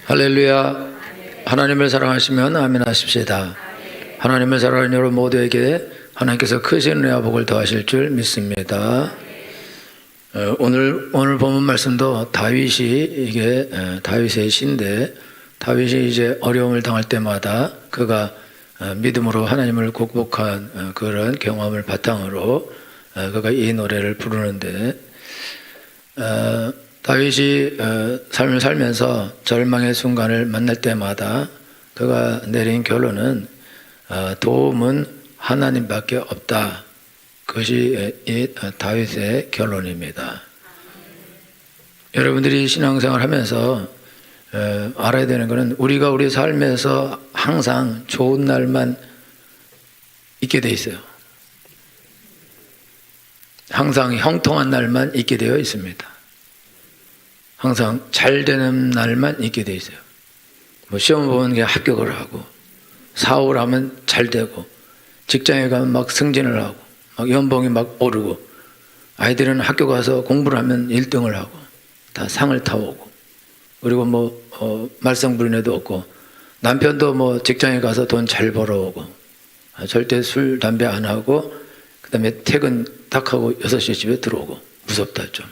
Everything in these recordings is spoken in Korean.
할렐루야. 하나님을 사랑하시면 아멘 하십시다. 하나님을 사랑하는 여러분 모두에게 하나님께서 크신 은혜와 복을 더하실 줄 믿습니다. 오늘 본문 말씀도 다윗의 시인데, 다윗이 이제 어려움을 당할 때마다 그가 믿음으로 하나님을 극복한 그런 경험을 바탕으로 그가 이 노래를 부르는데, 다윗이 삶을 살면서 절망의 순간을 만날 때마다 그가 내린 결론은 도움은 하나님밖에 없다. 그것이 이 다윗의 결론입니다. 여러분들이 신앙생활 하면서 알아야 되는 것은 우리가 우리 삶에서 항상 좋은 날만 있게 돼 있어요. 항상 형통한 날만 있게 되어 있습니다. 항상 잘 되는 날만 있게 돼 있어요. 뭐 시험 보면 그냥 합격을 하고, 사업을 하면 잘 되고, 직장에 가면 막 승진을 하고, 막 연봉이 막 오르고, 아이들은 학교 가서 공부를 하면 1등을 하고 다 상을 타오고, 그리고 말썽부리는 애도 없고, 남편도 뭐 직장에 가서 돈 잘 벌어오고, 절대 술 담배 안 하고, 그 다음에 퇴근 딱 하고 6시에 집에 들어오고. 무섭다 좀.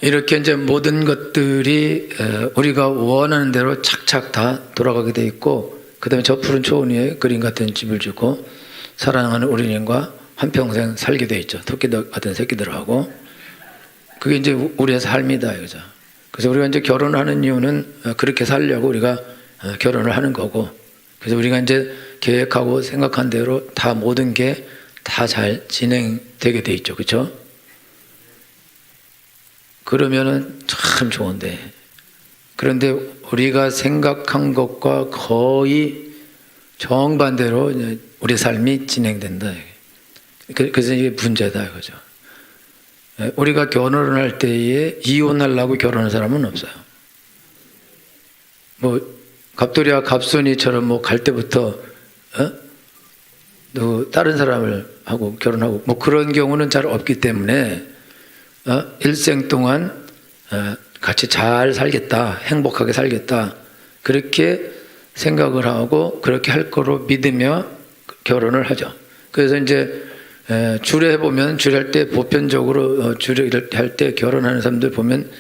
이렇게 이제 모든 것들이 우리가 원하는 대로 착착 다 돌아가게 돼 있고, 그 다음에 저 푸른 초원 위에 그림 같은 집을 짓고 사랑하는 어린이과 한평생 살게 돼 있죠. 토끼들 같은 새끼들하고. 그게 이제 우리의 삶이다 이거죠. 그래서 우리가 이제 결혼하는 이유는 그렇게 살려고 우리가 결혼을 하는 거고, 그래서 우리가 이제 계획하고 생각한 대로 다 모든 게 다 잘 진행되게 돼 있죠. 그렇죠? 그러면은 참 좋은데, 그런데 우리가 생각한 것과 거의 정반대로 우리 삶이 진행된다. 그래서 이게 문제다 이거죠. 우리가 결혼을 할 때에 이혼하려고 결혼한 사람은 없어요. 뭐 갑돌이와 갑순이처럼 갈 때부터 또 다른 사람을 하고 결혼하고 그런 경우는 잘 없기 때문에 일생 동안 같이 잘 살겠다, 행복하게 살겠다, 그렇게 생각을 하고 그렇게 할 거로 믿으며 결혼을 하죠. 그래서 이제 주례해보면, 주례할 때 보편적으로 주례할 때 결혼하는 사람들 보면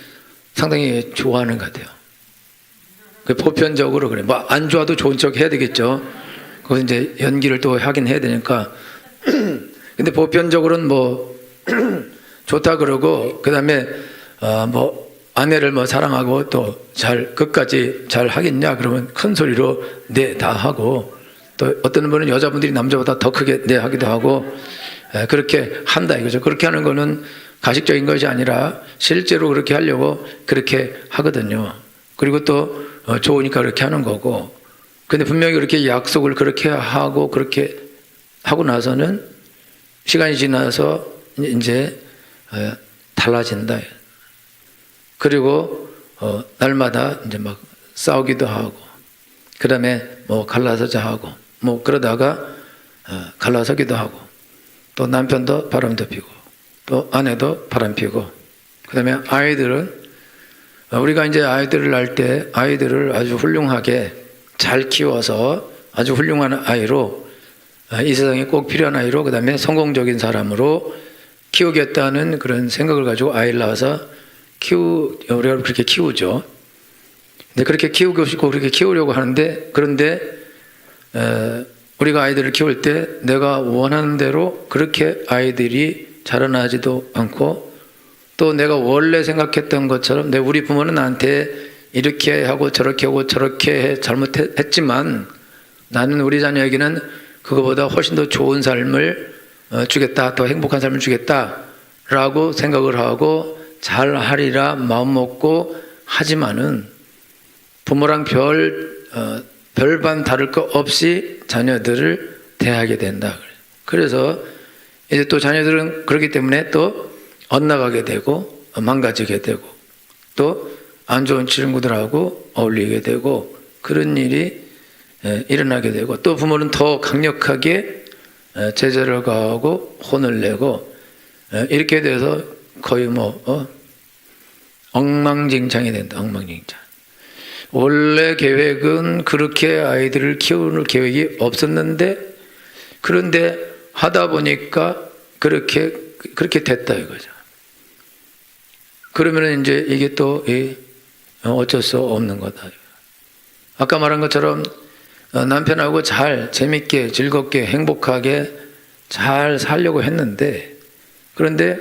상당히 좋아하는 것 같아요. 보편적으로 그래. 안 좋아도 좋은 척 해야 되겠죠. 거기서 이제 연기를 또 하긴 해야 되니까. 근데 보편적으로는 좋다 그러고, 그 다음에 아내를 사랑하고 또 끝까지 잘 하겠냐 그러면 큰 소리로 네 다 하고, 또 어떤 분은 여자분들이 남자보다 더 크게 네 하기도 하고, 그렇게 한다 이거죠. 그렇게 하는 거는 가식적인 것이 아니라 실제로 그렇게 하려고 그렇게 하거든요. 그리고 또 좋으니까 그렇게 하는 거고. 근데 분명히 그렇게 약속을 그렇게 하고 그렇게 하고 나서는 시간이 지나서 이제 달라진다. 그리고 날마다 이제 싸우기도 하고, 그 다음에 갈라서자 하고, 그러다가 갈라서기도 하고, 또 남편도 바람도 피고, 또 아내도 바람 피고, 그 다음에 아이들은 우리가 이제 아이들을 낳을 때 아이들을 아주 훌륭하게 잘 키워서 아주 훌륭한 아이로, 이 세상에 꼭 필요한 아이로, 그 다음에 성공적인 사람으로 키우겠다는 그런 생각을 가지고 아이를 낳아서 우리가 그렇게 키우죠. 근데 그렇게 키우고 싶고 그렇게 키우려고 하는데, 그런데 우리가 아이들을 키울 때 내가 원하는 대로 그렇게 아이들이 자라나지도 않고, 또 내가 원래 생각했던 것처럼 우리 부모는 나한테 이렇게 하고 저렇게 잘못했지만 나는 우리 자녀에게는 그거보다 훨씬 더 좋은 삶을 주겠다, 더 행복한 삶을 주겠다라고 생각을 하고 잘하리라 마음먹고 하지만은 부모랑 별반 다를 것 없이 자녀들을 대하게 된다. 그래서 이제 또 자녀들은 그렇기 때문에 또 엇나가게 되고 망가지게 되고 또 안 좋은 친구들하고 어울리게 되고, 그런 일이 일어나게 되고, 또 부모는 더 강력하게 제재를 가하고 혼을 내고, 이렇게 돼서 거의 엉망진창이 된다. 엉망진창. 원래 계획은 그렇게 아이들을 키우는 계획이 없었는데, 그런데 하다 보니까 그렇게 됐다 이거죠. 그러면 이제 이게 또 어쩔 수 없는 거다. 아까 말한 것처럼 남편하고 잘 재밌게 즐겁게 행복하게 잘 살려고 했는데, 그런데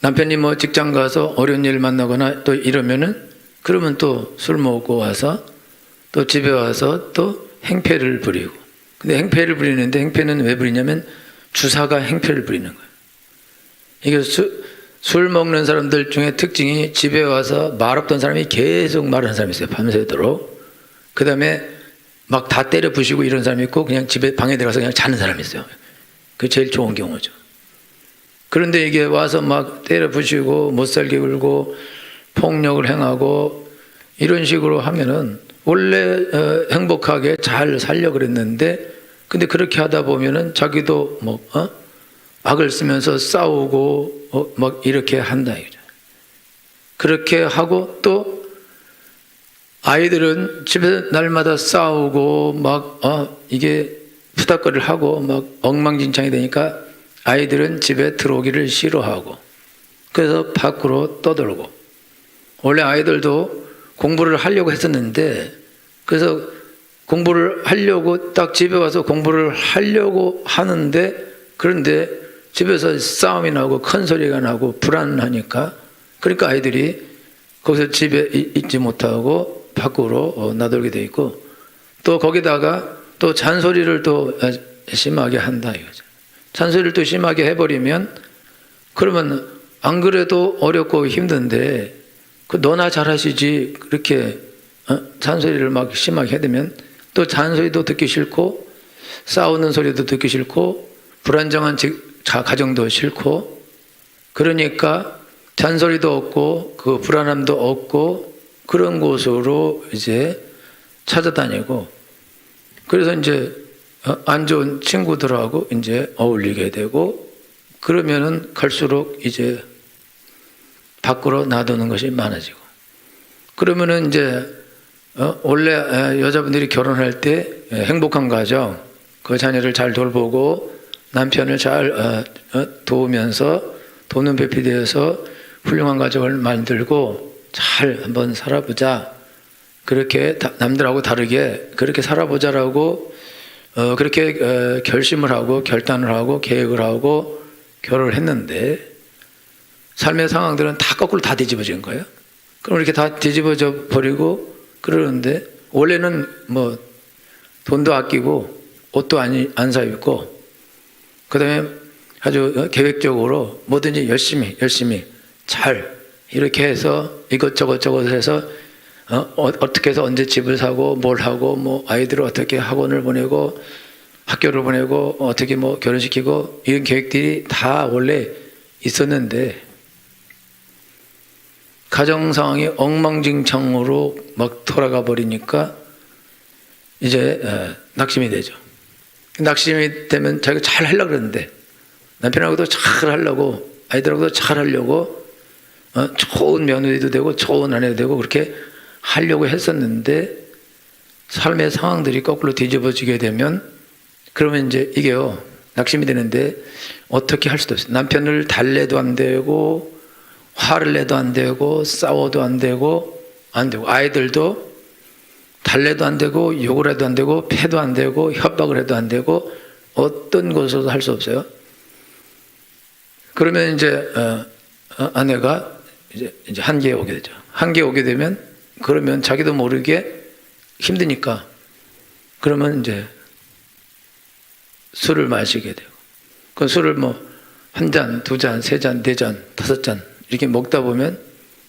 남편이 뭐 직장 가서 어려운 일 만나거나 또 이러면은, 그러면 또 술 먹고 와서 또 집에 와서 또 행패를 부리고. 근데 행패를 부리는데, 행패는 왜 부리냐면 주사가 행패를 부리는 거예요. 이게 술 먹는 사람들 중에 특징이, 집에 와서 말없던 사람이 계속 말하는 사람이 있어요. 밤새도록. 그 다음에 막 다 때려 부시고 이런 사람이 있고, 그냥 집에 방에 들어가서 그냥 자는 사람이 있어요. 그게 제일 좋은 경우죠. 그런데 이게 와서 막 때려 부시고 못살게 굴고 폭력을 행하고 이런 식으로 하면은, 원래 행복하게 잘 살려 그랬는데, 근데 그렇게 하다 보면은 자기도 뭐 악을 쓰면서 싸우고 막 이렇게 한다 이거죠. 그렇게 하고 또 아이들은 집에서 날마다 싸우고 막 이게 푸닥거리를 하고 막 엉망진창이 되니까 아이들은 집에 들어오기를 싫어하고, 그래서 밖으로 떠들고. 원래 아이들도 공부를 하려고 했었는데, 그래서 공부를 하려고 딱 집에 와서 공부를 하려고 하는데, 그런데 집에서 싸움이 나고 큰 소리가 나고 불안하니까, 그러니까 아이들이 거기서 집에 있지 못하고 밖으로 나돌게 돼 있고, 또 거기다가 또 잔소리를 또 심하게 한다 이거죠. 잔소리를 또 심하게 해버리면, 그러면 안 그래도 어렵고 힘든데 너나 잘하시지, 그렇게 잔소리를 막 심하게 해대면 또 잔소리도 듣기 싫고 싸우는 소리도 듣기 싫고 불안정한 가정도 싫고, 그러니까 잔소리도 없고 그 불안함도 없고 그런 곳으로 이제 찾아다니고, 그래서 이제 안 좋은 친구들하고 이제 어울리게 되고, 그러면은 갈수록 이제 밖으로 놔두는 것이 많아지고, 그러면은 이제 원래 여자분들이 결혼할 때 행복한 가정, 그 자녀를 잘 돌보고 남편을 잘 도우면서 도는 배필이 되어서 훌륭한 가정을 만들고 잘 한번 살아보자, 그렇게 남들하고 다르게 그렇게 살아보자라고 그렇게 결심을 하고 결단을 하고 계획을 하고 결혼을 했는데, 삶의 상황들은 다 거꾸로 다 뒤집어진 거예요. 그럼 이렇게 다 뒤집어져 버리고 그러는데, 원래는 뭐 돈도 아끼고 옷도 안 사 입고, 그 다음에 아주 계획적으로 뭐든지 열심히 잘 이렇게 해서 이것저것 해서 어떻게 해서 언제 집을 사고 뭘 하고 뭐 아이들을 어떻게 학원을 보내고 학교를 보내고 어떻게 뭐 결혼시키고, 이런 계획들이 다 원래 있었는데 가정 상황이 엉망진창으로 막 돌아가 버리니까 이제 낙심이 되죠. 낙심이 되면 자기가 잘 하려고 그러는데, 남편하고도 잘 하려고 아이들하고도 잘 하려고 좋은 며느리도 되고 좋은 아내도 되고 그렇게 하려고 했었는데, 삶의 상황들이 거꾸로 뒤집어지게 되면, 그러면 이제 이게요 낙심이 되는데 어떻게 할 수도 없어요. 남편을 달래도 안 되고 화를 내도 안 되고 싸워도 안 되고 아이들도 달래도 안 되고 욕을 해도 안 되고 패도 안 되고 협박을 해도 안 되고 어떤 것으로도 할 수 없어요. 그러면 이제 아내가 이제 한계에 오게 되죠. 한계에 오게 되면, 그러면 자기도 모르게 힘드니까 그러면 이제 술을 마시게 되고, 그 술을 뭐 한 잔, 두 잔, 세 잔, 네 잔, 다섯 잔 이렇게 먹다 보면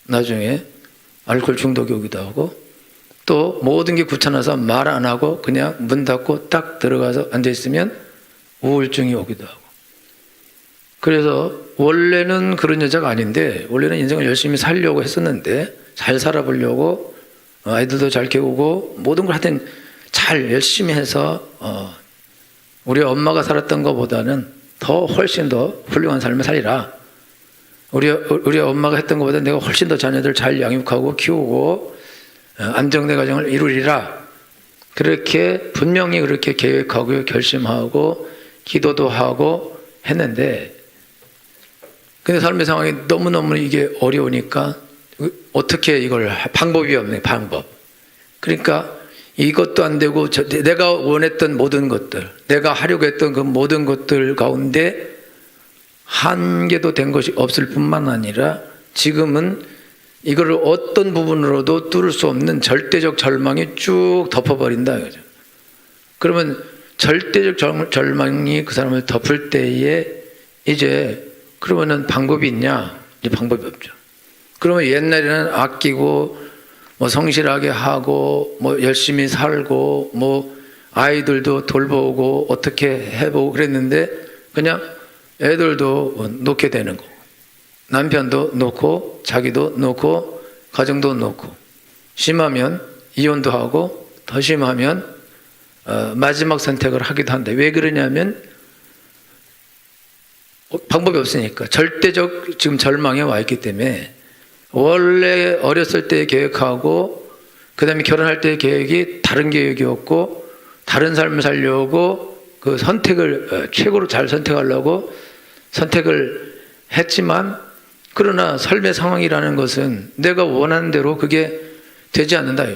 나중에 알코올 중독이 오기도 하고, 또 모든 게 귀찮아서 말 안 하고 그냥 문 닫고 딱 들어가서 앉아 있으면 우울증이 오기도 하고. 그래서 원래는 그런 여자가 아닌데, 원래는 인생을 열심히 살려고 했었는데, 잘 살아보려고 아이들도 잘 키우고 모든 걸 하여튼 잘 열심히 해서 우리 엄마가 살았던 것보다는 훨씬 더 훌륭한 삶을 살리라, 우리 엄마가 했던 것보다 내가 훨씬 더 자녀들 잘 양육하고 키우고 안정된 가정을 이루리라. 그렇게 분명히 그렇게 계획하고 결심하고 기도도 하고 했는데, 근데 삶의 상황이 너무너무 이게 어려우니까 어떻게 이걸 방법이 없네, 방법. 그러니까 이것도 안 되고 내가 원했던 모든 것들, 내가 하려고 했던 그 모든 것들 가운데 한 개도 된 것이 없을 뿐만 아니라 지금은 이거를 어떤 부분으로도 뚫을 수 없는 절대적 절망이 쭉 덮어버린다 이거죠. 그러면 절대적 절망이 그 사람을 덮을 때에 이제 그러면은 방법이 있냐? 이제 방법이 없죠. 그러면 옛날에는 아끼고 뭐 성실하게 하고 뭐 열심히 살고 뭐 아이들도 돌보고 어떻게 해보고 그랬는데 그냥 애들도 놓게 되는 거고, 남편도 놓고 자기도 놓고 가정도 놓고, 심하면 이혼도 하고 더 심하면 마지막 선택을 하기도 한다. 왜 그러냐면 방법이 없으니까, 절대적 지금 절망에 와 있기 때문에. 원래 어렸을 때 계획하고 그 다음에 결혼할 때 계획이 다른 계획이었고, 다른 삶을 살려고 그 선택을 최고로 잘 선택하려고 선택을 했지만, 그러나 삶의 상황이라는 것은 내가 원하는 대로 그게 되지 않는다.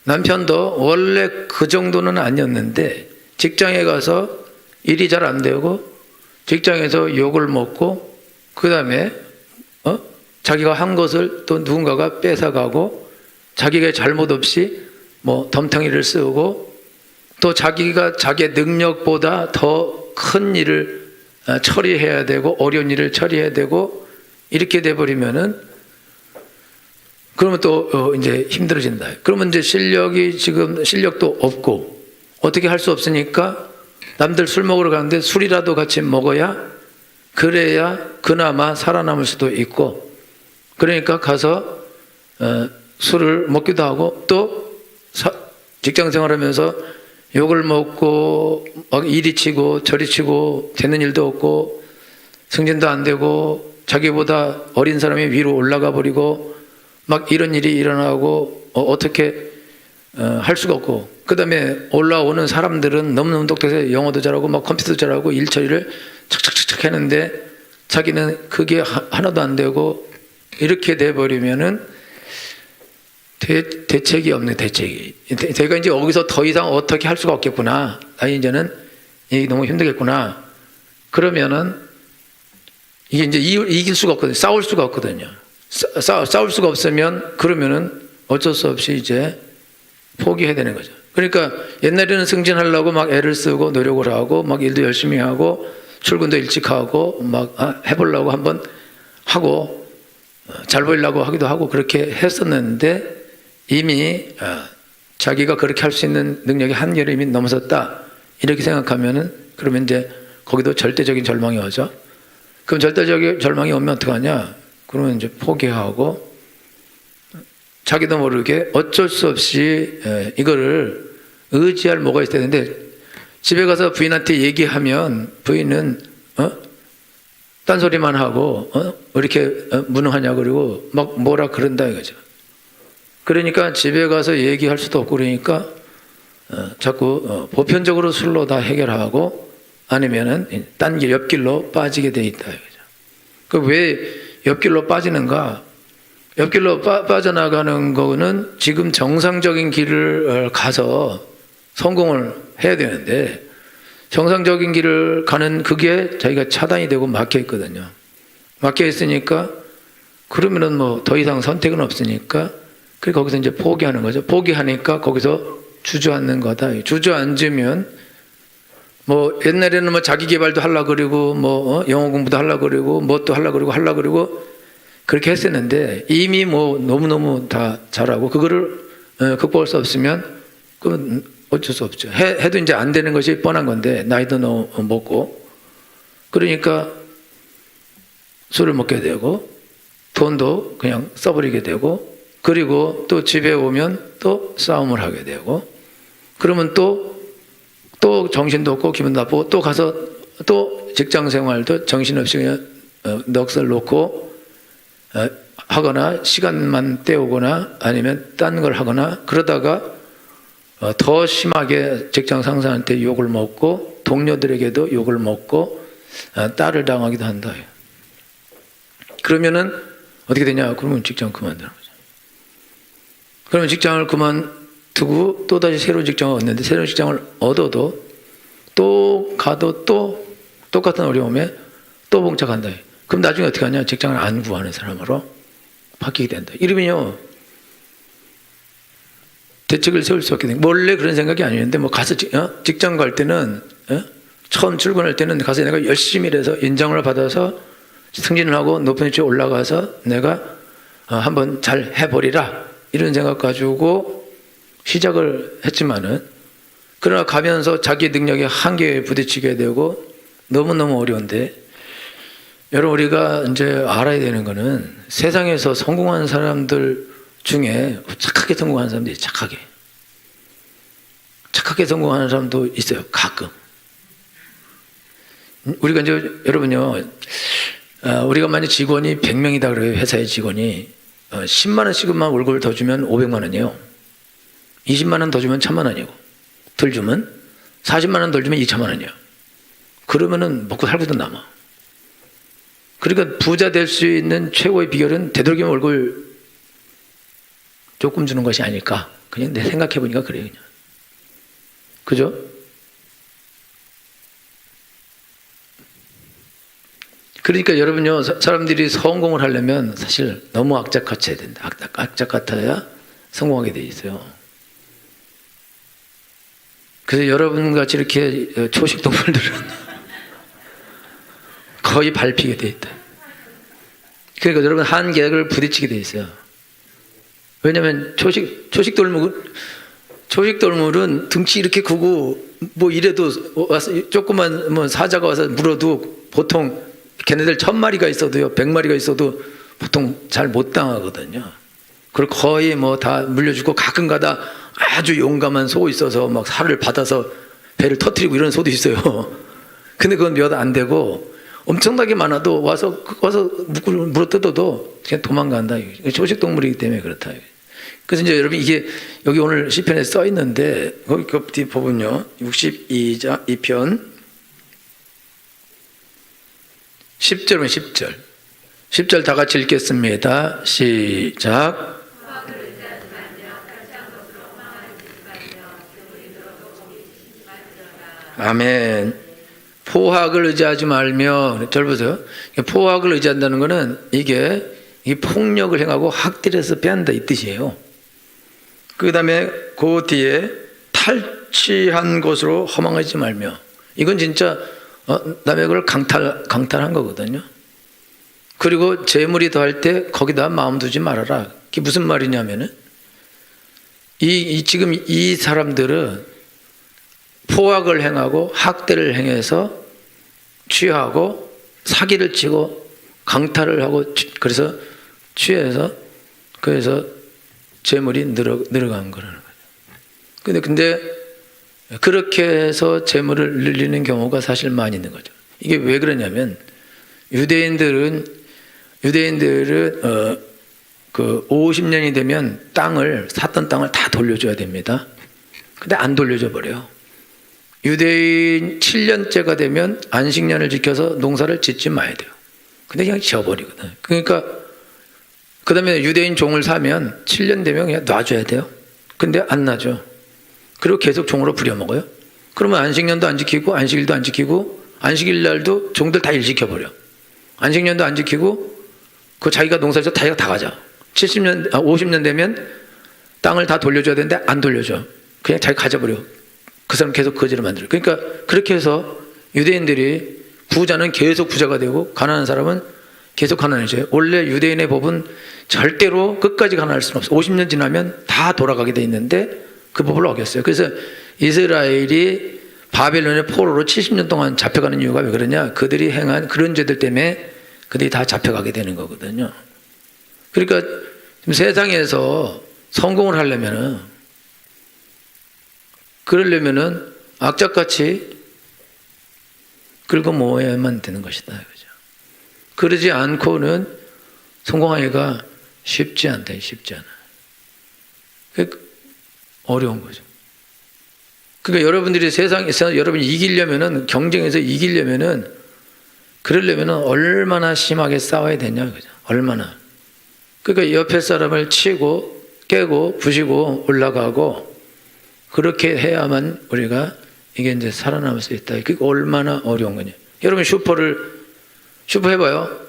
남편도 원래 그 정도는 아니었는데 직장에 가서 일이 잘 안 되고 직장에서 욕을 먹고 그 다음에 자기가 한 것을 또 누군가가 뺏어가고 자기가 잘못 없이 뭐 덤텅이를 쓰고 또 자기가 자기의 능력보다 더 큰 일을 처리해야 되고 어려운 일을 처리해야 되고 이렇게 돼버리면은 그러면 또 이제 힘들어진다. 그러면 이제 실력도 없고 어떻게 할 수 없으니까 남들 술 먹으러 가는데 술이라도 같이 먹어야 그래야 그나마 살아남을 수도 있고, 그러니까 가서 술을 먹기도 하고 또 직장 생활하면서 욕을 먹고 막 이리 치고 저리 치고 되는 일도 없고 승진도 안 되고 자기보다 어린 사람이 위로 올라가 버리고 막 이런 일이 일어나고 어떻게 할 수가 없고, 그 다음에 올라오는 사람들은 너무너무 똑똑해서 영어도 잘하고 막 컴퓨터도 잘하고 일 처리를 착착착착 하는데 자기는 그게 하나도 안 되고 이렇게 돼버리면은 대책이 없네. 대책이. 제가 이제 여기서 더 이상 어떻게 할 수가 없겠구나. 나 이제는 너무 힘들겠구나. 그러면은 이게 이제 이길 수가 없거든요. 싸울 수가 없거든요. 싸울 수가 없으면 그러면은 어쩔 수 없이 이제 포기해야 되는 거죠. 그러니까 옛날에는 승진하려고 막 애를 쓰고 노력을 하고 막 일도 열심히 하고 출근도 일찍 하고 막 해보려고 한번 하고 잘 보이려고 하기도 하고 그렇게 했었는데 이미 자기가 그렇게 할 수 있는 능력의 한계를 이미 넘어섰다 이렇게 생각하면은 그러면 이제 거기도 절대적인 절망이 오죠. 그럼 절대적인 절망이 오면 어떡하냐? 그러면 이제 포기하고 자기도 모르게 어쩔 수 없이 이거를 의지할 뭐가 있어야 되는데, 집에 가서 부인한테 얘기하면 부인은 딴소리만 하고 왜 이렇게 무능하냐 그러고 막 뭐라 그런다 이거죠. 그러니까 집에 가서 얘기할 수도 없고 그러니까 자꾸 보편적으로 술로 다 해결하고 아니면은 딴 길 옆길로 빠지게 돼 있다 이거죠. 그 왜 옆길로 빠지는가? 옆길로 빠져나가는 거는 지금 정상적인 길을 가서 성공을 해야 되는데 정상적인 길을 가는 그게 자기가 차단이 되고 막혀 있거든요. 막혀 있으니까 그러면은 뭐 더 이상 선택은 없으니까 그래서 거기서 이제 포기하는 거죠. 포기하니까 거기서 주저앉는 거다. 주저앉으면 뭐 옛날에는 뭐 자기 개발도 하려고 그러고 뭐 영어 공부도 하려고 그러고 뭣도 하려고 그러고 그렇게 했었는데 이미 뭐 너무너무 다 잘하고 그거를 극복할 수 없으면 그건 어쩔 수 없죠. 해도 이제 안 되는 것이 뻔한 건데 나이도 너무 먹고 그러니까 술을 먹게 되고 돈도 그냥 써버리게 되고 그리고 또 집에 오면 또 싸움을 하게 되고 그러면 또 정신도 없고 기분 나쁘고 또 가서 또 직장 생활도 정신없이 그냥 넋을 놓고 하거나 시간만 때우거나 아니면 딴 걸 하거나 그러다가 더 심하게 직장 상사한테 욕을 먹고 동료들에게도 욕을 먹고 딸을 당하기도 한다. 그러면은 어떻게 되냐? 그러면 직장 그만두는 거죠. 그러면 직장을 그만두고 또다시 새로운 직장을 얻는데 새로운 직장을 얻어도 또 가도 또 똑같은 어려움에 또 봉착한다. 그럼 나중에 어떻게 하냐? 직장을 안 구하는 사람으로 바뀌게 된다. 이러면요 대책을 세울 수 없게 된. 원래 그런 생각이 아니었는데 뭐 가서 직장 갈 때는 처음 출근할 때는 가서 내가 열심히 일해서 인정을 받아서 승진을 하고 높은 위치에 올라가서 내가 한번 잘 해버리라 이런 생각 가지고 시작을 했지만은 그러나 가면서 자기 능력의 한계에 부딪히게 되고 너무너무 어려운데 여러분 우리가 이제 알아야 되는 거는 세상에서 성공한 사람들 중에 착하게 성공하는 사람들이 착하게 성공하는 사람도 있어요. 가끔 우리가 이제 여러분요 우리가 만약 직원이 100명이다 그래요. 회사의 직원이 10만 원씩만 월급을 더 주면 500만 원이에요. 20만 원 더 주면 1000만 원이고 덜 주면 40만 원 덜 주면 2천만 원이에요. 그러면은 먹고 살고도 남아. 그러니까 부자 될 수 있는 최고의 비결은 되도록이면 월급을 조금 주는 것이 아닐까. 그냥 내 생각해 보니까 그래요. 그냥. 그죠? 그러니까 여러분요 사람들이 성공을 하려면 사실 너무 악착 같아야 된다. 악착 같아야 성공하게 돼 있어요. 그래서 여러분같이 이렇게 초식 동물들은 거의 밟히게 돼 있다. 그러니까 여러분 한계를 부딪히게 돼 있어요. 왜냐하면 초식 동물은 등치 이렇게 크고 뭐 이래도 와서 조그만 뭐 사자가 와서 물어도 보통 걔네들 1000마리가 있어도요 100마리가 있어도 보통 잘 못 당하거든요. 그리고 거의 뭐 다 물려주고 가끔가다 아주 용감한 소 있어서 막 살을 받아서 배를 터뜨리고 이런 소도 있어요. 근데 그건 몇 안 되고 엄청나게 많아도 와서 물어뜯어도 그냥 도망간다. 초식 동물이기 때문에 그렇다. 그래서 이제 여러분 이게 여기 오늘 시편에 써 있는데 거기 그 뒤 보면요 62편 10절은 10절 다 같이 읽겠습니다. 시작. 아멘. 포학을 의지하지 말며, 절 보세요. 포학을 의지한다는 것은 이게 폭력을 행하고 학대해서 빼앗는다 이 뜻이에요. 그 다음에 그 뒤에 탈취한 것으로 허망하지 말며, 이건 진짜 남의 걸 강탈한 거거든요. 그리고 재물이 더할 때 거기다 마음 두지 말아라. 그게 무슨 말이냐면은 지금 이 사람들은 포악을 행하고 학대를 행해서 취하고 사기를 치고 강탈을 하고 그래서 취해서 그래서 재물이 늘어간 거라는 거죠. 근데 그렇게 해서 재물을 늘리는 경우가 사실 많이 있는 거죠. 이게 왜 그러냐면 유대인들은 그 50년이 되면 샀던 땅을 다 돌려줘야 됩니다. 근데 안 돌려줘 버려요. 유대인 7년째가 되면 안식년을 지켜서 농사를 짓지 마야 돼요. 근데 그냥 지어버리거든. 그러니까 그 다음에 유대인 종을 사면 7년 되면 그냥 놔줘야 돼요. 근데 안 놔줘. 그리고 계속 종으로 부려먹어요. 그러면 안식년도 안 지키고 안식일도 안 지키고 안식일 날도 종들 다 일 시켜버려. 안식년도 안 지키고 그 자기가 농사에서 다 가져. 50년 되면 땅을 다 돌려줘야 되는데 안 돌려줘. 그냥 자기 가져버려. 그 사람 계속 거지를 만들어. 그러니까 그렇게 해서 유대인들이 부자는 계속 부자가 되고 가난한 사람은 계속 가난해져요. 원래 유대인의 법은 절대로 끝까지 가난할 수는 없어. 50년 지나면 다 돌아가게 돼 있는데 그 법을 어겼어요. 그래서 이스라엘이 바벨론의 포로로 70년 동안 잡혀가는 이유가 왜 그러냐? 그들이 행한 그런 죄들 때문에 그들이 다 잡혀가게 되는 거거든요. 그러니까 지금 세상에서 성공을 그러려면은 악착같이 긁어 모아야만 되는 것이다. 그죠? 그러지 않고는 성공하기가 쉽지 않다. 쉽지 않아. 어려운 거죠. 그러니까 여러분들이 세상에서 여러분이 이기려면은, 경쟁에서 이기려면은, 그러려면은 얼마나 심하게 싸워야 되냐, 그죠? 얼마나. 그러니까 옆에 사람을 치고, 깨고, 부시고, 올라가고, 그렇게 해야만 우리가 이게 이제 살아남을 수 있다. 그게 얼마나 어려운 거냐. 여러분 슈퍼 해봐요.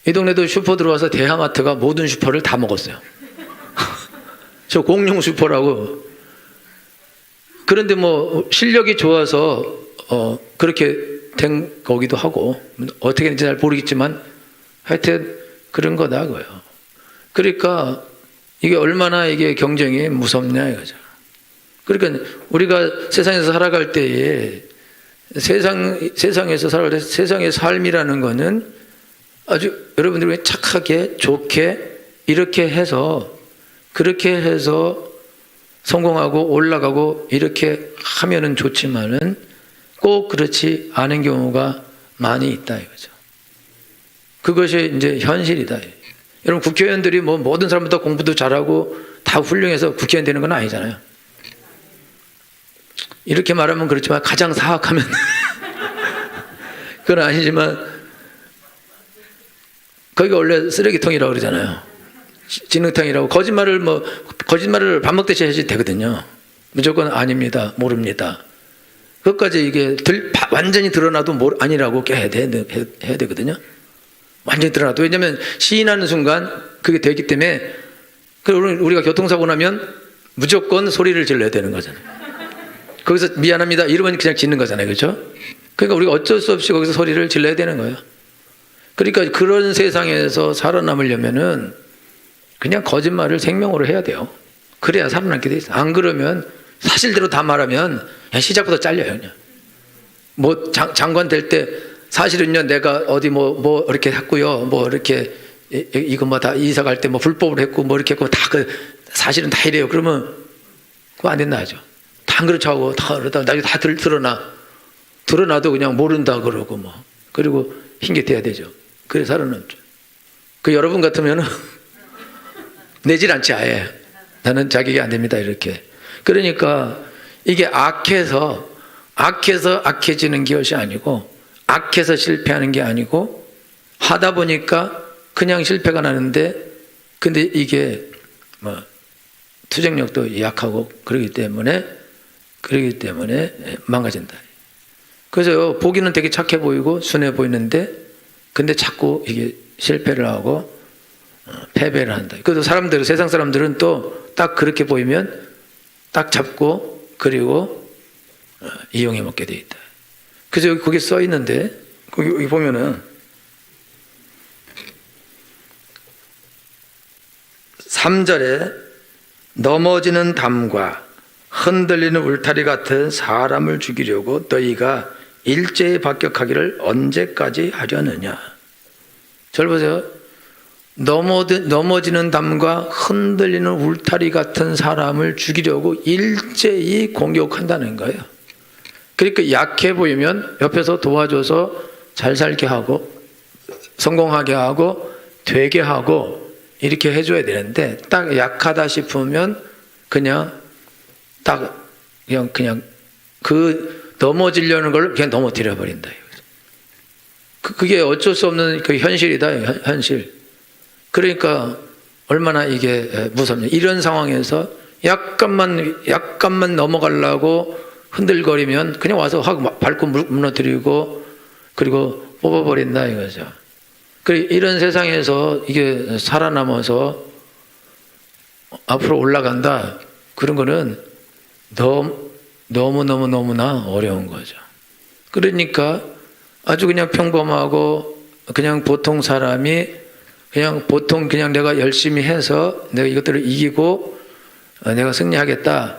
이 동네도 슈퍼 들어와서 대하마트가 모든 슈퍼를 다 먹었어요. 저 공룡 슈퍼라고. 그런데 뭐 실력이 좋아서 그렇게 된 거기도 하고, 어떻게 했는지 잘 모르겠지만 하여튼 그런 거다 그거예요. 그러니까 이게 얼마나 이게 경쟁이 무섭냐 이거죠. 그러니까 우리가 세상에서 살아갈 때에 세상에서 살아갈 때 세상의 삶이라는 거는 아주 여러분들이 착하게 좋게 이렇게 해서 그렇게 해서 성공하고 올라가고 이렇게 하면은 좋지만은 꼭 그렇지 않은 경우가 많이 있다 이거죠. 그것이 이제 현실이다. 여러분 국회의원들이 뭐 모든 사람보다 공부도 잘하고 다 훌륭해서 국회의원 되는 건 아니잖아요. 이렇게 말하면 그렇지만 가장 사악하면 그건 아니지만 거기가 원래 쓰레기통이라고 그러잖아요. 진흙탕이라고. 거짓말을 밥 먹듯이 해야지 되거든요. 무조건 아닙니다, 모릅니다. 그것까지 이게 완전히 드러나도 아니라고 해야 되거든요. 완전히 드러나도. 왜냐하면 시인하는 순간 그게 되기 때문에 우리가 교통사고 나면 무조건 소리를 질러야 되는 거잖아요. 거기서 미안합니다 이러면 그냥 짓는 거잖아요. 그렇죠? 그러니까 우리가 어쩔 수 없이 거기서 소리를 질러야 되는 거예요. 그러니까 그런 세상에서 살아남으려면은 그냥 거짓말을 생명으로 해야 돼요. 그래야 살아남게 돼 있어. 안 그러면 사실대로 다 말하면 그냥 시작부터 잘려요. 그냥. 뭐 장관 될 때 사실은요 내가 어디 뭐 이렇게 했고요. 뭐 이렇게 이거 뭐 다 이사 갈 때 뭐 불법으로 했고 뭐 이렇게 했고 다 사실은 다 이래요. 그러면 그거 안 된다 하죠. 다 안 그렇죠 하고 다 그러다 나중에 다 드러나도 그냥 모른다 그러고 뭐 그리고 핑계대야 되죠. 그래 살아남죠. 그 여러분 같으면은 내질 않지 아예. 나는 자격이 안 됩니다 이렇게. 그러니까 이게 악해서 악해지는 것이 아니고 악해서 실패하는 게 아니고 하다 보니까 그냥 실패가 나는데 근데 이게 뭐 투쟁력도 약하고 그러기 때문에 망가진다. 그래서 보기는 되게 착해 보이고 순해 보이는데 근데 자꾸 이게 실패를 하고 패배를 한다. 그래도 세상 사람들은 또 딱 그렇게 보이면 딱 잡고 그리고 이용해 먹게 돼 있다. 그래서 여기 거기 써 있는데 거기 보면은 3절에 넘어지는 담과 흔들리는 울타리 같은 사람을 죽이려고 너희가 일제히 박격하기를 언제까지 하려느냐. 절 보세요. 넘어지는 담과 흔들리는 울타리 같은 사람을 죽이려고 일제히 공격한다는 거예요. 그러니까 약해 보이면 옆에서 도와줘서 잘 살게 하고 성공하게 하고 되게 하고 이렇게 해줘야 되는데 딱 약하다 싶으면 그냥 그 넘어지려는 걸 그냥 넘어뜨려 버린다. 그게 어쩔 수 없는 그 현실이다. 현실. 그러니까 얼마나 이게 무섭냐. 이런 상황에서 약간만 넘어가려고 흔들거리면 그냥 와서 확 밟고 무너뜨리고 그리고 뽑아버린다 이거죠. 이런 세상에서 이게 살아남아서 앞으로 올라간다. 그런 거는 너무나 어려운 거죠. 그러니까 아주 그냥 평범하고 그냥 보통 사람이 그냥 내가 열심히 해서 내가 이것들을 이기고 내가 승리하겠다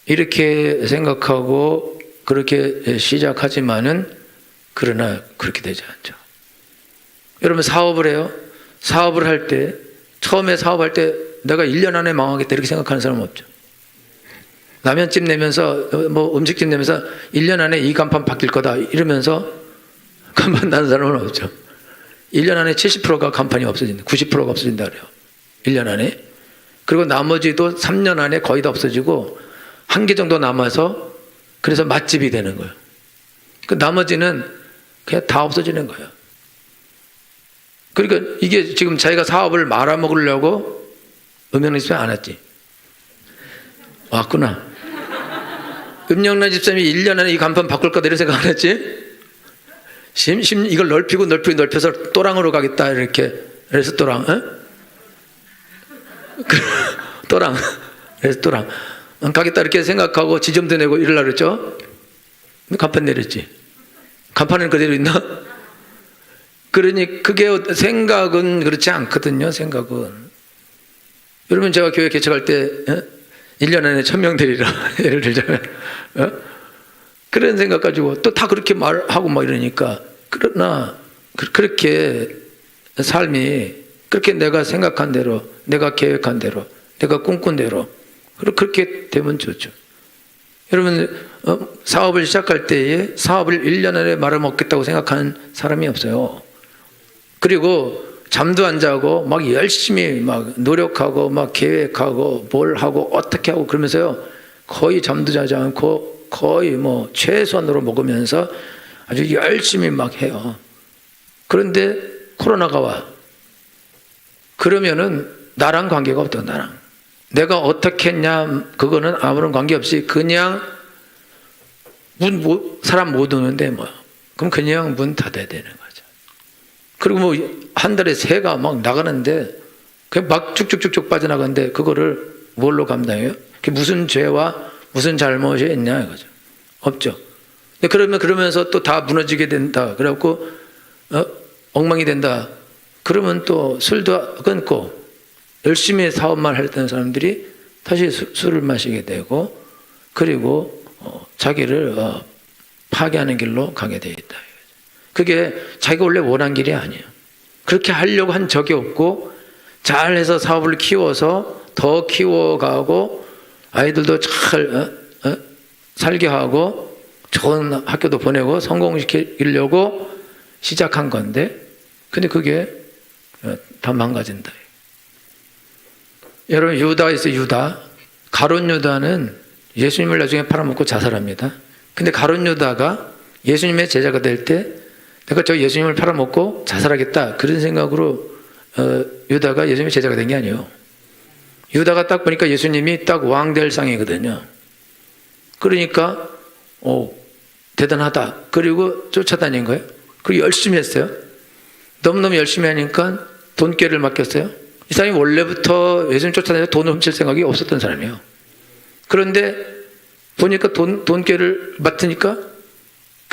이렇게 생각하고 그렇게 시작하지만은 그러나 그렇게 되지 않죠. 여러분 사업을 해요. 사업을 할 때 처음에 사업할 때 내가 1년 안에 망하겠다 이렇게 생각하는 사람은 없죠. 라면집 내면서 뭐 음식집 내면서 1년 안에 이 간판 바뀔 거다 이러면서 간판 나는 사람은 없죠. 1년 안에 70%가 간판이 없어진다. 90%가 없어진다 그래요. 1년 안에. 그리고 나머지도 3년 안에 거의 다 없어지고 한 개 정도 남아서 그래서 맛집이 되는 거예요. 그 나머지는 그냥 다 없어지는 거예요. 그러니까 이게 지금 자기가 사업을 말아먹으려고 음영란 집사님 안 왔지? 왔구나. 음영란 집사님이 1년 안에 이 간판 바꿀 거다 이런 생각 안 했지? 이걸 넓혀서 또랑으로 가겠다 이렇게. 그래서 또랑, 또랑, 레스토랑 가겠다 이렇게 생각하고 지점도 내고 이러려고 그랬죠. 간판 내렸지. 간판은 그대로 있나? 그러니 그게 생각은 그렇지 않거든요. 생각은. 여러분 제가 교회 개척할 때 1년 안에 1000명 되리라 예를 들자면 그런 생각 가지고 또 다 그렇게 말하고 막 이러니까, 그러나 그렇게 삶이 그렇게 내가 생각한 대로, 내가 계획한 대로, 내가 꿈꾼 대로 그렇게 되면 좋죠. 여러분 사업을 시작할 때에 사업을 1년 안에 말아먹겠다고 생각하는 사람이 없어요. 그리고 잠도 안 자고 막 열심히 막 노력하고 막 계획하고 뭘 하고 어떻게 하고 그러면서요 거의 잠도 자지 않고 거의 뭐 최소한으로 먹으면서 아주 열심히 막 해요. 그런데 코로나가 와. 그러면은 나랑 관계가 없다. 나랑 내가 어떻게 했냐 그거는 아무런 관계없이 그냥 사람 못 오는데 뭐 그럼 그냥 문 닫아야 되는 거죠. 그리고 뭐 한 달에 새가 막 나가는데 그냥 막 쭉쭉쭉쭉 빠져나가는데 그거를 뭘로 감당해요? 그게 무슨 죄와 무슨 잘못이 있냐 이거죠. 없죠. 그러면서 또 다 무너지게 된다. 그래갖고 엉망이 된다. 그러면 또 술도 끊고 열심히 사업만 했던 사람들이 다시 술을 마시게 되고 그리고 자기를 파괴하는 길로 가게 되어 있다. 그게 자기가 원래 원한 길이 아니에요. 그렇게 하려고 한 적이 없고 잘해서 사업을 키워서 더 키워가고 아이들도 잘 살게 하고 좋은 학교도 보내고 성공시키려고 시작한 건데 근데 그게 다 망가진다. 여러분 유다가 있어요. 유다. 가룟 유다는 예수님을 나중에 팔아먹고 자살합니다. 근데 가룟 유다가 예수님의 제자가 될 때 내가 저 예수님을 팔아먹고 자살하겠다 그런 생각으로 유다가 예수님의 제자가 된 게 아니에요. 유다가 딱 보니까 예수님이 딱 왕 될 상이거든요. 그러니까 대단하다. 그리고 쫓아다닌 거예요. 그리고 열심히 했어요. 너무너무 열심히 하니까 돈꾀를 맡겼어요. 이 사람이 원래부터 예수님 쫓아다니면서 돈을 훔칠 생각이 없었던 사람이에요. 그런데 보니까 돈꾀를 맡으니까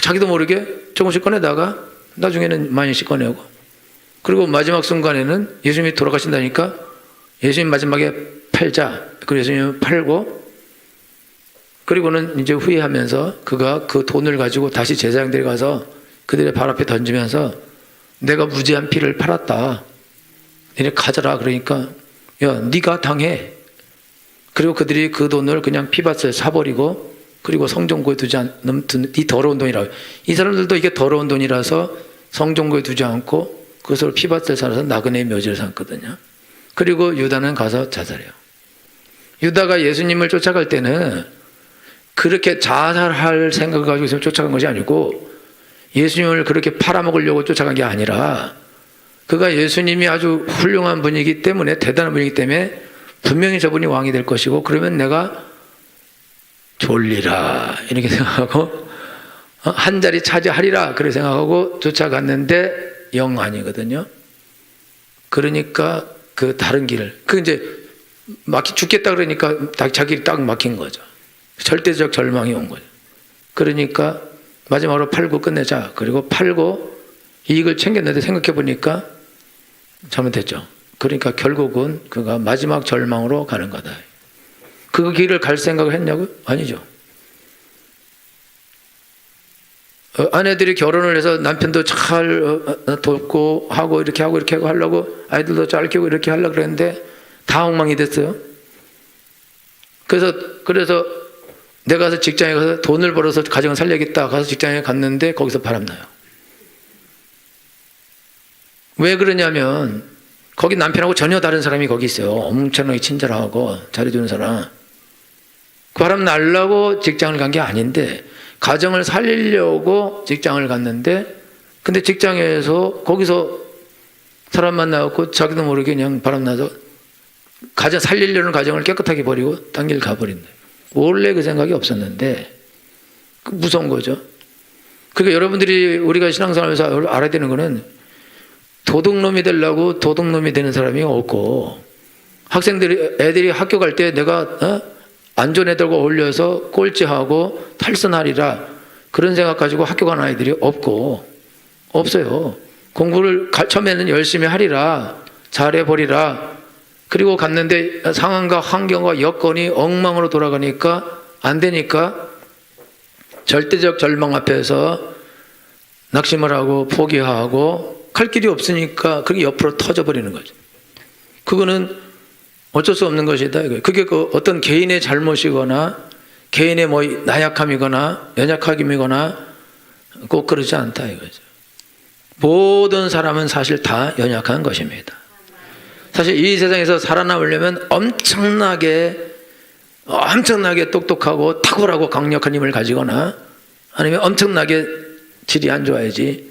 자기도 모르게 조금씩 꺼내다가 나중에는 많이씩 꺼내고 그리고 마지막 순간에는 예수님이 돌아가신다니까 예수님 마지막에 팔자. 그리고 예수님을 팔고 그리고는 이제 후회하면서 그가 그 돈을 가지고 다시 제사장들이 가서 그들의 발 앞에 던지면서 내가 무지한 피를 팔았다. 너네 가져라. 그러니까 야 네가 당해. 그리고 그들이 그 돈을 그냥 피밭을 사버리고 그리고 성전고에 두지 않는 이 더러운 돈이라고. 이 사람들도 이게 더러운 돈이라서 성전고에 두지 않고 그것을 피밭을 사서 나그네의 묘지를 삼거든요. 그리고 유다는 가서 자살해요. 유다가 예수님을 쫓아갈 때는 그렇게 자살할 생각을 가지고 쫓아간 것이 아니고 예수님을 그렇게 팔아먹으려고 쫓아간 게 아니라 그가 예수님이 아주 훌륭한 분이기 때문에 대단한 분이기 때문에 분명히 저분이 왕이 될 것이고 그러면 내가 졸리라 이렇게 생각하고 한 자리 차지하리라 그렇게 생각하고 쫓아갔는데 영 아니거든요. 그러니까 그 다른 길을 그 이제 죽겠다 그러니까 자기 딱 막힌 거죠. 절대적 절망이 온 거죠. 그러니까 마지막으로 팔고 끝내자. 그리고 팔고 이익을 챙겼는데 생각해 보니까 잘못했죠. 그러니까 결국은 그가 마지막 절망으로 가는 거다. 그 길을 갈 생각을 했냐고요? 아니죠. 아내들이 결혼을 해서 남편도 잘 돕고 하고 이렇게 하고 하려고 아이들도 잘 키우고 이렇게 하려고 그랬는데 다 엉망이 됐어요. 그래서 내가 가서 직장에 가서 돈을 벌어서 가정을 살려야겠다 가서 직장에 갔는데 거기서 바람나요. 왜 그러냐면 거기 남편하고 전혀 다른 사람이 거기 있어요. 엄청나게 친절하고 잘해주는 사람. 그 바람 날라고 직장을 간 게 아닌데 가정을 살리려고 직장을 갔는데, 근데 직장에서 거기서 사람 만나고 자기도 모르게 그냥 바람나서 가정 살리려는 가정을 깨끗하게 버리고 딴 길 가버린다. 원래 그 생각이 없었는데 무서운 거죠. 그러니까 여러분들이 우리가 신앙생활하면서 알아야 되는 거는 도둑놈이 되려고 도둑놈이 되는 사람이 없고, 애들이 학교 갈 때 내가 안전 애들과 어울려서 꼴찌하고 탈선하리라 그런 생각 가지고 학교 가는 아이들이 없어요. 공부를 처음에는 열심히 하리라, 잘해버리라. 그리고 갔는데 상황과 환경과 여건이 엉망으로 돌아가니까 안 되니까 절대적 절망 앞에서 낙심을 하고 포기하고 갈 길이 없으니까 그게 옆으로 터져버리는 거죠. 그거는 어쩔 수 없는 것이다 이거예요. 그게 어떤 개인의 잘못이거나 개인의 뭐 나약함이거나 연약함이거나 꼭 그러지 않다 이거죠. 모든 사람은 사실 다 연약한 것입니다. 사실 이 세상에서 살아남으려면 엄청나게 똑똑하고 탁월하고 강력한 힘을 가지거나 아니면 엄청나게 질이 안 좋아야지,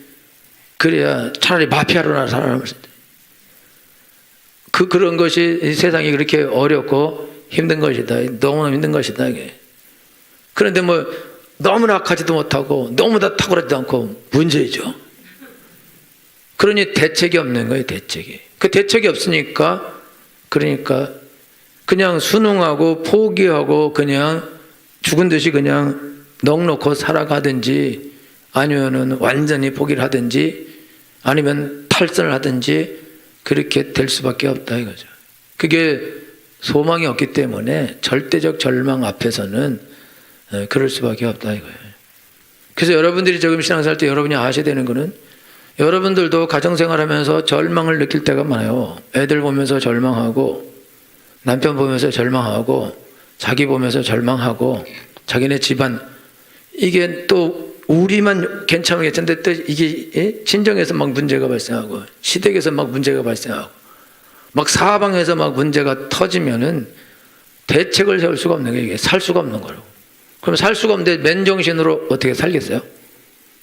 그래야 차라리 마피아로나 살아남을 수 있다. 그런 것이 이 세상이 그렇게 어렵고 힘든 것이다. 너무나 힘든 것이다 이게. 그런데 뭐 너무나 악하지도 못하고 너무나 탁월하지도 않고 문제죠. 그러니 대책이 없는 거예요. 대책이. 그 대책이 없으니까 그러니까 그냥 순응하고 포기하고 그냥 죽은 듯이 그냥 넋놓고 살아가든지 아니면은 완전히 포기를 하든지 아니면 탈선을 하든지 그렇게 될 수밖에 없다 이거죠. 그게 소망이 없기 때문에 절대적 절망 앞에서는 그럴 수밖에 없다 이거예요. 그래서 여러분들이 지금 신앙생활 때 여러분이 아셔야 되는 거는, 여러분들도 가정생활하면서 절망을 느낄 때가 많아요. 애들 보면서 절망하고 남편 보면서 절망하고 자기 보면서 절망하고 자기네 집안, 이게 또 우리만 괜찮으면 괜찮은데 또 이게 친정에서 막 문제가 발생하고 시댁에서 막 문제가 발생하고 막 사방에서 막 문제가 터지면은 대책을 세울 수가 없는 거예요. 이게 살 수가 없는 거라고. 그럼 살 수가 없는데 맨정신으로 어떻게 살겠어요?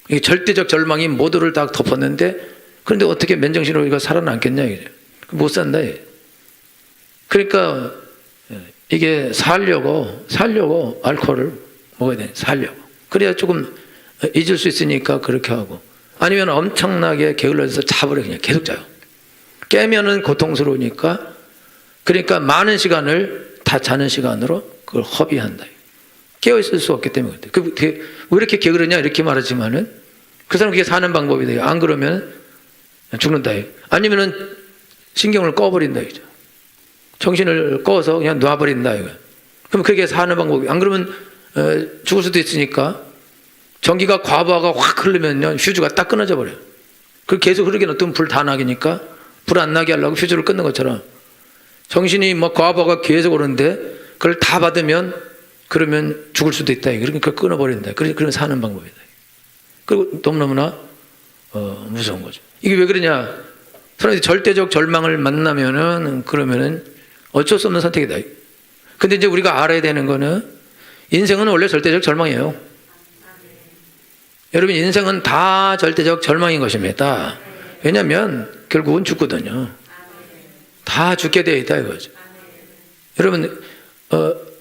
이게 절대적 절망이 모두를 다 덮었는데, 그런데 어떻게 맨정신으로 우리가 살아남겠냐 이게. 못 산다 이게. 그러니까 이게 살려고 알코올을 먹어야 돼. 살려고. 그래야 조금 잊을 수 있으니까 그렇게 하고, 아니면 엄청나게 게을러져서 자버려 그냥 계속 자요. 깨면은 고통스러우니까, 그러니까 많은 시간을 다 자는 시간으로 그걸 허비한다. 깨어 있을 수 없기 때문에 그래. 왜 이렇게 게으르냐 이렇게 말하지만은 그 사람 그게 사는 방법이다. 안 그러면 죽는다. 아니면은 신경을 꺼버린다 이죠. 정신을 꺼서 그냥 놔버린다 이거. 그럼 그게 사는 방법이. 안 그러면 죽을 수도 있으니까 전기가 과부하가 확 흐르면요 휴즈가 딱 끊어져 버려요. 그 계속 흐르게 놔두면 불 다 나기니까 불 안 나게 하려고 휴즈를 끊는 것처럼 정신이 뭐 과부하가 계속 오는데 그걸 다 받으면 그러면 죽을 수도 있다. 그러니까 끊어버린다. 그러면 사는 방법이다. 그리고 너무너무나 무서운 거죠. 이게 왜 그러냐? 사람들이 절대적 절망을 만나면은 그러면은 어쩔 수 없는 선택이다. 근데 이제 우리가 알아야 되는 거는 인생은 원래 절대적 절망이에요. 여러분 인생은 다 절대적 절망인 것입니다. 왜냐하면 결국은 죽거든요. 다 죽게 되어 있다 이거죠. 여러분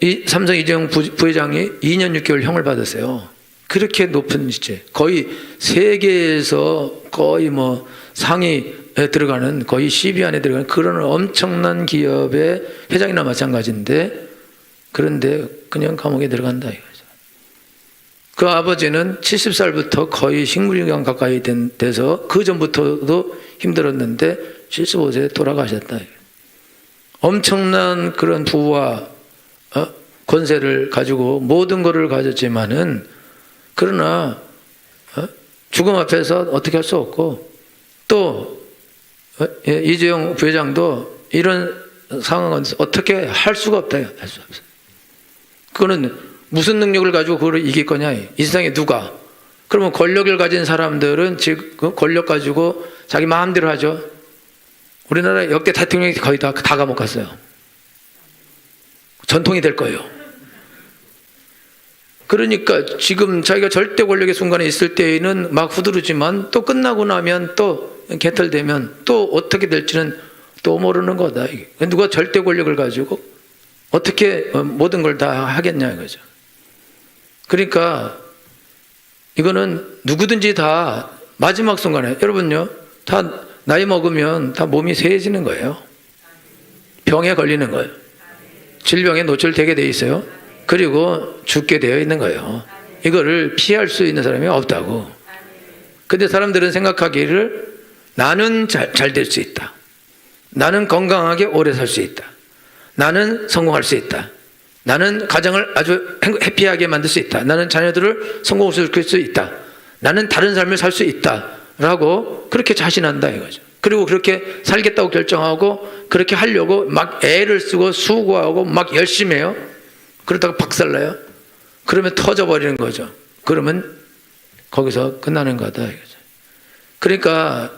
이 삼성 이재용 부회장이 2년 6개월 형을 받았어요. 그렇게 높은 시체, 거의 세계에서 거의 뭐 상위에 들어가는, 거의 10위 안에 들어가는 그런 엄청난 기업의 회장이나 마찬가지인데, 그런데 그냥 감옥에 들어간다 이거죠. 그 아버지는 70살부터 거의 식물인간 가까이 돼서 그 전부터도 힘들었는데 75세에 돌아가셨다. 엄청난 그런 부와 권세를 가지고 모든 것을 가졌지만은, 그러나 죽음 앞에서 어떻게 할 수 없고, 또 이재용 부회장도 이런 상황은 어떻게 할 수가 없다. 할 수 없어요. 그거는 무슨 능력을 가지고 그걸 이길 거냐. 이 세상에 누가. 그러면 권력을 가진 사람들은 지금 권력 가지고 자기 마음대로 하죠. 우리나라 역대 대통령이 거의 다 감옥 갔어요. 전통이 될 거예요. 그러니까 지금 자기가 절대 권력의 순간에 있을 때에는 막 후두르지만 또 끝나고 나면 또 개털되면 또 어떻게 될지는 또 모르는 거다. 누가 절대 권력을 가지고 어떻게 모든 걸 다 하겠냐 이거죠. 그러니까 이거는 누구든지 다 마지막 순간에, 여러분요, 다 나이 먹으면 다 몸이 쇠해지는 거예요. 병에 걸리는 거예요. 질병에 노출되게 돼 있어요. 그리고 죽게 되어 있는 거예요. 이거를 피할 수 있는 사람이 없다고. 근데 사람들은 생각하기를 나는 잘 될 수 있다. 나는 건강하게 오래 살 수 있다. 나는 성공할 수 있다. 나는 가정을 아주 해피하게 만들 수 있다. 나는 자녀들을 성공시킬 수 있다. 나는 다른 삶을 살 수 있다. 라고 그렇게 자신한다 이거죠. 그리고 그렇게 살겠다고 결정하고 그렇게 하려고 막 애를 쓰고 수고하고 막 열심히 해요. 그러다가 박살나요. 그러면 터져버리는 거죠. 그러면 거기서 끝나는 거다 이거죠. 그러니까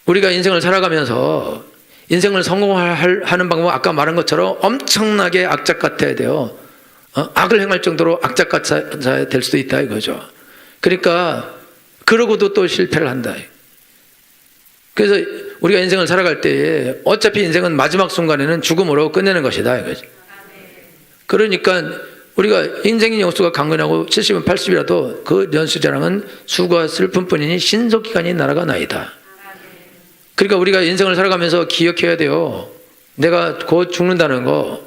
우리가 인생을 살아가면서 인생을 성공하는 방법은 아까 말한 것처럼 엄청나게 악착 같아야 돼요. 악을 행할 정도로 악착 같아야 될 수도 있다 이거죠. 그러니까 그러고도 또 실패를 한다. 그래서 우리가 인생을 살아갈 때에 어차피 인생은 마지막 순간에는 죽음으로 끝내는 것이다 이거죠. 그러니까 우리가 인생의 연수가 강건하고 70은 80이라도 그 연수자랑은 수고와 슬픔뿐이니 신속기간이 날아가나이다. 그러니까 우리가 인생을 살아가면서 기억해야 돼요. 내가 곧 죽는다는 거,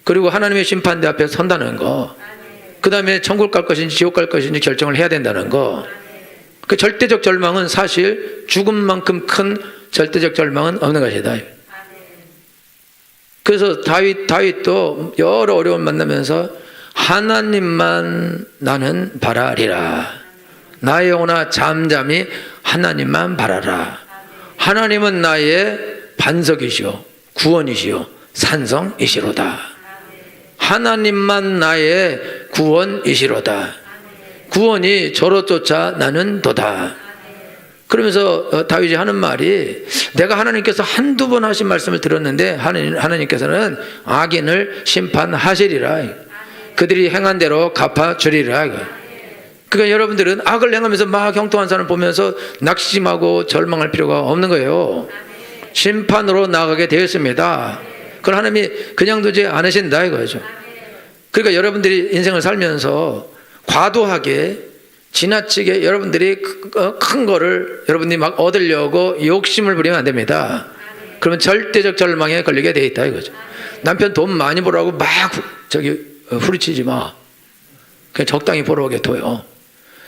그리고 하나님의 심판대 앞에 선다는 거, 그 다음에 천국 갈 것인지 지옥 갈 것인지 결정을 해야 된다는 거. 그 절대적 절망은 사실 죽음만큼 큰 절대적 절망은 없는 것이다. 그래서 다윗도 여러 어려움을 만나면서 하나님만 나는 바라리라. 나의 영혼아 잠잠히 하나님만 바라라. 하나님은 나의 반석이시오 구원이시오 산성이시로다. 하나님만 나의 구원이시로다. 구원이 저로 쫓아 나는 도다. 그러면서 다윗이 하는 말이, 내가 하나님께서 한두 번 하신 말씀을 들었는데 하나님께서는 악인을 심판하시리라. 그들이 행한 대로 갚아주리라. 그러니까 여러분들은 악을 행하면서 막 형통한 사람을 보면서 낙심하고 절망할 필요가 없는 거예요. 심판으로 나가게 되었습니다. 그걸 하나님이 그냥 두지 않으신다 이거죠. 그러니까 여러분들이 인생을 살면서 과도하게 지나치게 여러분들이 큰 거를 여러분들이 막 얻으려고 욕심을 부리면 안 됩니다. 그러면 절대적 절망에 걸리게 돼 있다 이거죠. 남편 돈 많이 벌라고 막 후리치지 마. 그냥 적당히 벌어오게 둬요.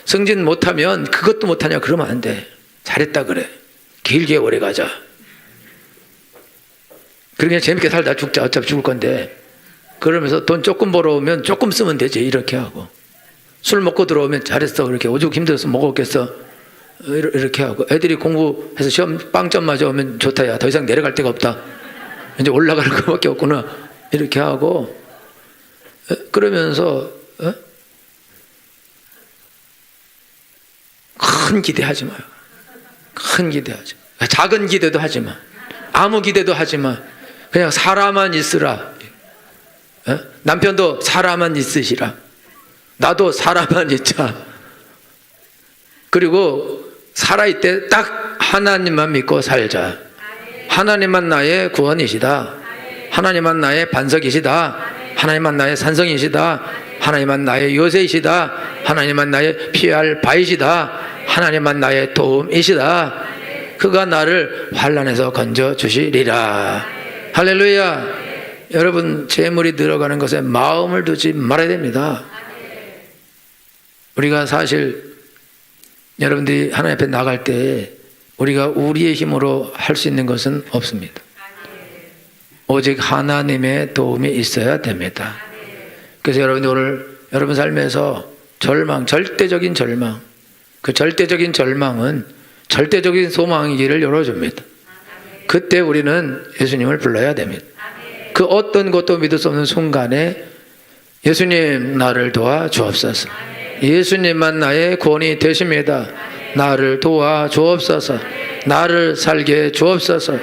승진 못하면 그것도 못하냐 그러면 안 돼. 잘했다 그래. 길게 오래 가자. 그러면 재밌게 살다 죽자. 어차피 죽을 건데. 그러면서 돈 조금 벌어오면 조금 쓰면 되지. 이렇게 하고. 술 먹고 들어오면 잘했어. 그렇게 오죽 힘들어서 먹었겠어. 이렇게 하고. 애들이 공부해서 시험 빵점 맞아오면 좋다. 야, 더 이상 내려갈 데가 없다. 이제 올라갈 것밖에 없구나. 이렇게 하고. 그러면서 큰 기대하지 마요. 큰 기대하지 마. 작은 기대도 하지 마. 아무 기대도 하지 마. 그냥 살아만 있으라. 남편도 살아만 있으시라. 나도 살아만 있자. 그리고 살아있대 딱 하나님만 믿고 살자. 하나님만 나의 구원이시다. 하나님만 나의 반석이시다. 하나님만 나의 산성이시다. 하나님만 나의 요새이시다. 하나님만 나의 피할 바이시다. 하나님만 나의 도움이시다. 그가 나를 환난에서 건져주시리라. 할렐루야. 여러분, 재물이 늘어가는 것에 마음을 두지 말아야 됩니다. 우리가 사실 여러분들이 하나님 앞에 나갈 때 우리가 우리의 힘으로 할 수 있는 것은 없습니다. 오직 하나님의 도움이 있어야 됩니다. 그래서 여러분들 오늘 여러분 삶에서 절망, 절대적인 절망, 그 절대적인 절망은 절대적인 소망의 길을 열어줍니다. 그때 우리는 예수님을 불러야 됩니다. 그 어떤 것도 믿을 수 없는 순간에 예수님 나를 도와 주옵소서. 예수님만 나의 구원이 되십니다. 나를 도와 주옵소서. 나를 살게 해 주옵소서.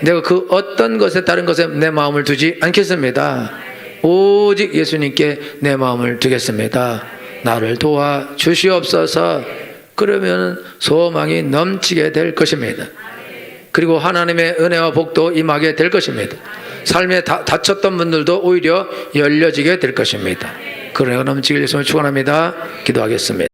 내가 그 어떤 것에 다른 것에 내 마음을 두지 않겠습니다. 오직 예수님께 내 마음을 두겠습니다. 나를 도와 주시옵소서. 그러면 소망이 넘치게 될 것입니다. 그리고 하나님의 은혜와 복도 임하게 될 것입니다. 삶에 다쳤던 분들도 오히려 열려지게 될 것입니다. 그러나 넘치길 예수님을 축원합니다. 기도하겠습니다.